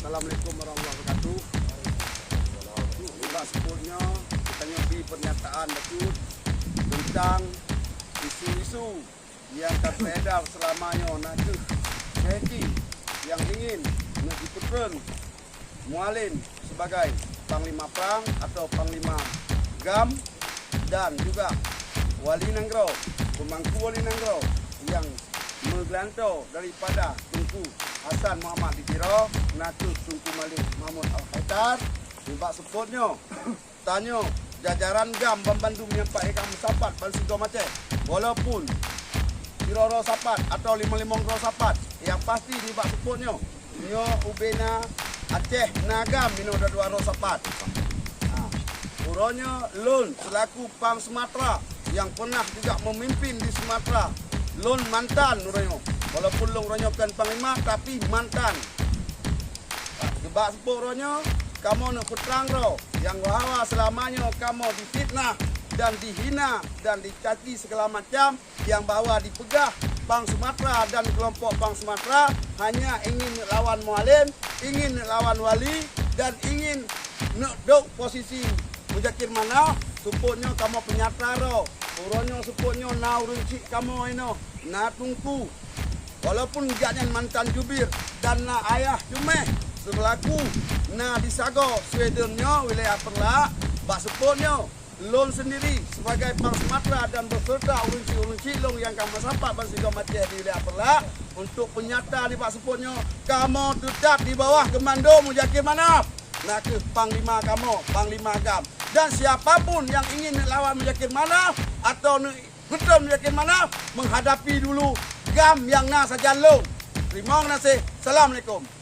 Assalamualaikum warahmatullahi wabarakatuh. Mbak sebutnya kita nyobi pernyataan Datuk tentang isu-isu yang terpedar selamanya nak Syekhi yang ingin nak diputrun Muallim sebagai Panglima Perang atau Panglima GAM, dan juga Wali Nanggro, pemangku Wali Nanggro yang menggelantau daripada Tunku Hasan Muhammad Dikira Natus Tunku Malik Mahmud Al-Haidar. Sebab sebutnya tanya jajaran GAM membantu menyampaikan sapat balsigo macam walaupun Kiroro sapat atau 55 gro sapat yang pasti ni bak sebutnya nyo ubena Aceh Nagam mino ada 2 ro sapat. Uronya Lun selaku Pang Sumatera yang pernah juga memimpin di Sumatera. Lun mantan uronya. Walaupun Lun uronya bukan panglima tapi mantan. Gebak sebut uronya kamu nak putrang ro yang bahawa selamanya kamu difitnah dan dihina dan dicaci segala macam, yang bahawa dipegah Pang Sumatera dan kelompok Pang Sumatera hanya ingin lawan Muallim, ingin lawan Wali, dan ingin nak duk posisi Mujakir mana suputnya kamu penyatra ro. Uronyo suputnya na uruncik kamu ino na Tungku. Walaupun jadian mantan jubir dan na ayah Jumeh selaku na disago Swedennya wilayah Perlak, bak suputnya Lun sendiri sebagai Pang Sumatera dan beserta urunci-urunci long yang kamu sapat bersigo mati di wilayah Perlak untuk penyata di bak suputnya kamu tetap di bawah komando Mujakir Manaf. Nak ke Panglima kamu, Panglima GAM. Dan siapapun yang ingin lawan Mujakir Manaf atau betul Mujakir Manaf, menghadapi dulu GAM yang na saja long. Terima kasih. Assalamualaikum.